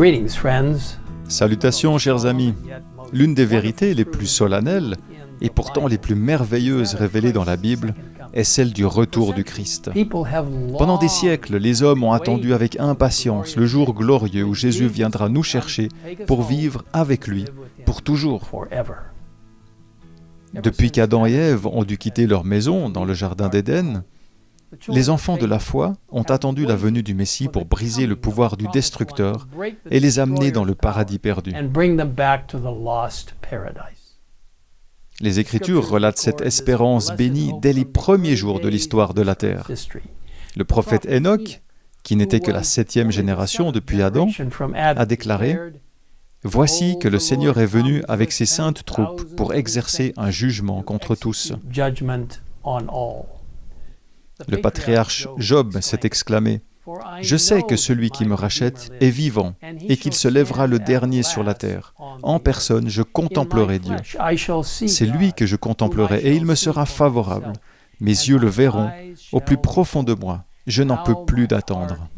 Greetings, friends. Salutations, chers amis. L'une des vérités les plus solennelles et pourtant les plus merveilleuses révélées dans la Bible est celle du retour du Christ. Pendant des siècles, les hommes ont attendu avec impatience le jour glorieux où Jésus viendra nous chercher pour vivre avec lui pour toujours. Depuis qu'Adam et Ève ont dû quitter leur maison dans le jardin d'Éden, les enfants de la foi ont attendu la venue du Messie pour briser le pouvoir du destructeur et les amener dans le paradis perdu. Les Écritures relatent cette espérance bénie dès les premiers jours de l'histoire de la terre. Le prophète Enoch, qui n'était que la 7e génération depuis Adam, a déclaré « Voici que le Seigneur est venu avec ses saintes troupes pour exercer un jugement contre tous. » Le patriarche Job s'est exclamé « Je sais que celui qui me rachète est vivant et qu'il se lèvera le dernier sur la terre. En personne, je contemplerai Dieu. C'est lui que je contemplerai et il me sera favorable. Mes yeux le verront au plus profond de moi. Je n'en peux plus d'attendre. »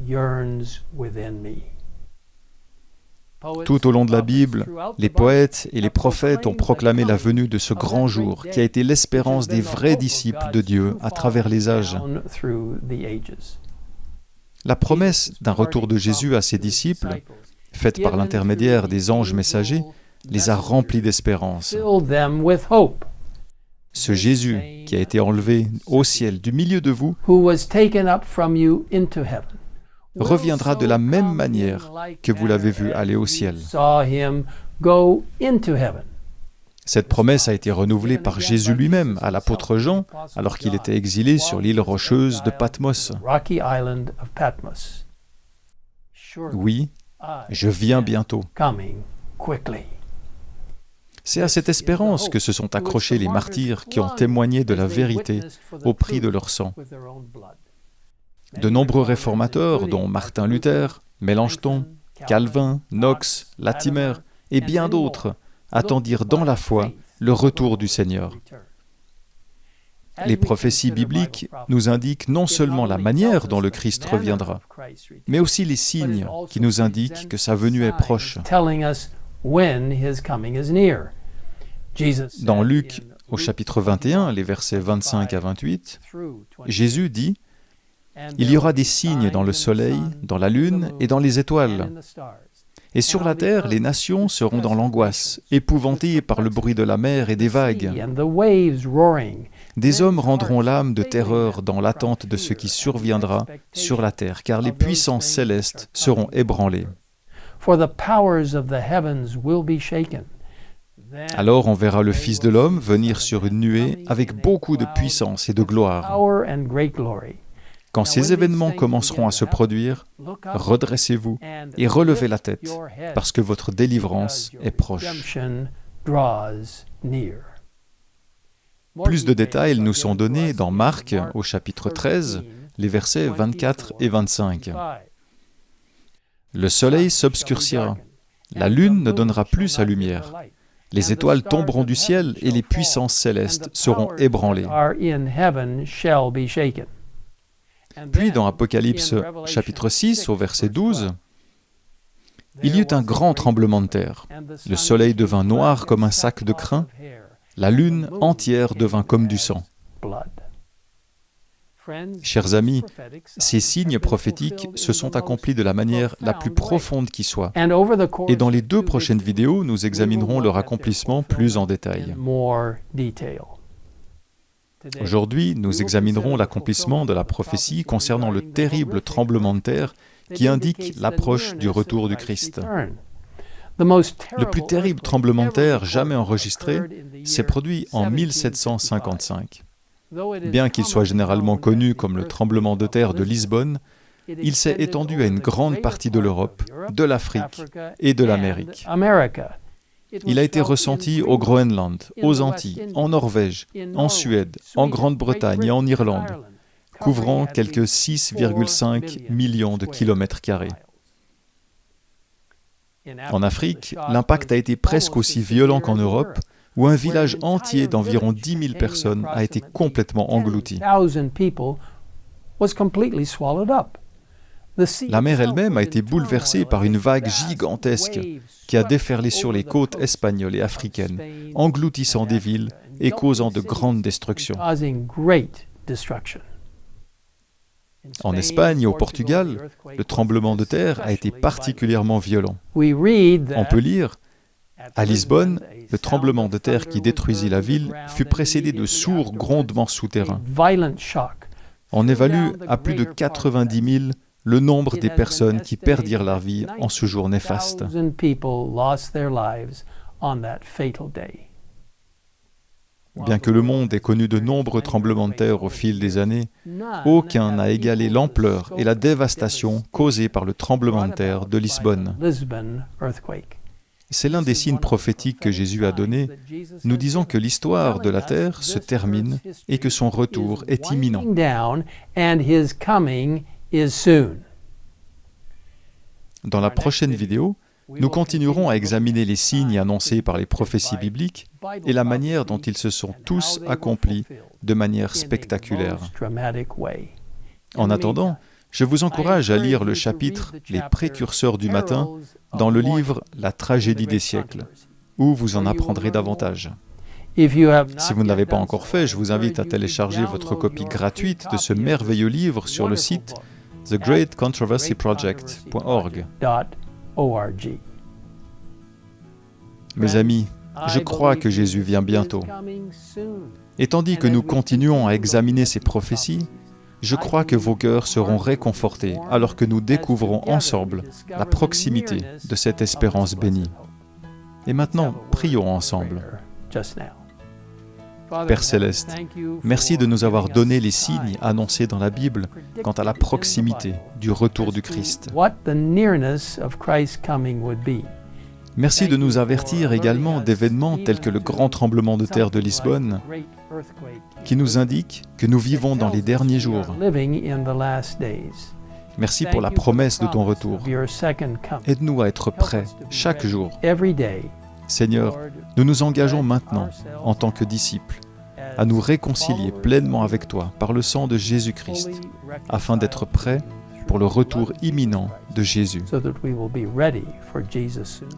Tout au long de la Bible, les poètes et les prophètes ont proclamé la venue de ce grand jour qui a été l'espérance des vrais disciples de Dieu à travers les âges. La promesse d'un retour de Jésus à ses disciples, faite par l'intermédiaire des anges messagers, les a remplis d'espérance. Ce Jésus qui a été enlevé au ciel du milieu de vous reviendra de la même manière que vous l'avez vu aller au ciel. Cette promesse a été renouvelée par Jésus lui-même à l'apôtre Jean, alors qu'il était exilé sur l'île rocheuse de Patmos. Oui, je viens bientôt. C'est à cette espérance que se sont accrochés les martyrs qui ont témoigné de la vérité au prix de leur sang. De nombreux réformateurs, dont Martin Luther, Mélenchon, Calvin, Knox, Latimer et bien d'autres, attendirent dans la foi le retour du Seigneur. Les prophéties bibliques nous indiquent non seulement la manière dont le Christ reviendra, mais aussi les signes qui nous indiquent que sa venue est proche. Dans Luc, au chapitre 21, les versets 25 à 28, Jésus dit « Il y aura des signes dans le soleil, dans la lune et dans les étoiles. Et sur la terre, les nations seront dans l'angoisse, épouvantées par le bruit de la mer et des vagues. Des hommes rendront l'âme de terreur dans l'attente de ce qui surviendra sur la terre, car les puissances célestes seront ébranlées. Alors on verra le Fils de l'homme venir sur une nuée avec beaucoup de puissance et de gloire. Quand ces événements commenceront à se produire, redressez-vous et relevez la tête, parce que votre délivrance est proche. » Plus de détails nous sont donnés dans Marc, au chapitre 13, les versets 24 et 25. Le soleil s'obscurcira, la lune ne donnera plus sa lumière, les étoiles tomberont du ciel et les puissances célestes seront ébranlées. Puis dans Apocalypse chapitre 6 au verset 12, il y eut un grand tremblement de terre. Le soleil devint noir comme un sac de crin, la lune entière devint comme du sang. Chers amis, ces signes prophétiques se sont accomplis de la manière la plus profonde qui soit. Et dans les 2 prochaines vidéos, nous examinerons leur accomplissement plus en détail. Aujourd'hui, nous examinerons l'accomplissement de la prophétie concernant le terrible tremblement de terre qui indique l'approche du retour du Christ. Le plus terrible tremblement de terre jamais enregistré s'est produit en 1755. Bien qu'il soit généralement connu comme le tremblement de terre de Lisbonne, il s'est étendu à une grande partie de l'Europe, de l'Afrique et de l'Amérique. Il a été ressenti au Groenland, aux Antilles, en Norvège, en Suède, en Grande-Bretagne et en Irlande, couvrant quelques 6,5 millions de kilomètres carrés. En Afrique, l'impact a été presque aussi violent qu'en Europe, où un village entier d'environ 10 000 personnes a été complètement englouti. La mer elle-même a été bouleversée par une vague gigantesque qui a déferlé sur les côtes espagnoles et africaines, engloutissant des villes et causant de grandes destructions. En Espagne et au Portugal, le tremblement de terre a été particulièrement violent. On peut lire, à Lisbonne, le tremblement de terre qui détruisit la ville fut précédé de sourds grondements souterrains. On évalue à plus de 90 000 le nombre des personnes qui perdirent leur vie en ce jour néfaste. Bien que le monde ait connu de nombreux tremblements de terre au fil des années, aucun n'a égalé l'ampleur et la dévastation causées par le tremblement de terre de Lisbonne. C'est l'un des signes prophétiques que Jésus a donnés, nous disant que l'histoire de la terre se termine et que son retour est imminent. Dans la prochaine vidéo, nous continuerons à examiner les signes annoncés par les prophéties bibliques et la manière dont ils se sont tous accomplis de manière spectaculaire. En attendant, je vous encourage à lire le chapitre « Les précurseurs du matin » dans le livre « La tragédie des siècles », où vous en apprendrez davantage. Si vous ne l'avez pas encore fait, je vous invite à télécharger votre copie gratuite de ce merveilleux livre sur le site thegreatcontroversyproject.org. Mes amis, je crois que Jésus vient bientôt. Et tandis que nous continuons à examiner ces prophéties, je crois que vos cœurs seront réconfortés alors que nous découvrons ensemble la proximité de cette espérance bénie. Et maintenant, prions ensemble. Père Céleste, merci de nous avoir donné les signes annoncés dans la Bible quant à la proximité du retour du Christ. Merci de nous avertir également d'événements tels que le grand tremblement de terre de Lisbonne, qui nous indique que nous vivons dans les derniers jours. Merci pour la promesse de ton retour. Aide-nous à être prêts chaque jour. Seigneur, nous nous engageons maintenant, en tant que disciples, à nous réconcilier pleinement avec toi par le sang de Jésus-Christ, afin d'être prêts pour le retour imminent de Jésus.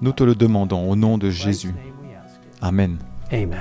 Nous te le demandons au nom de Jésus. Amen. Amen.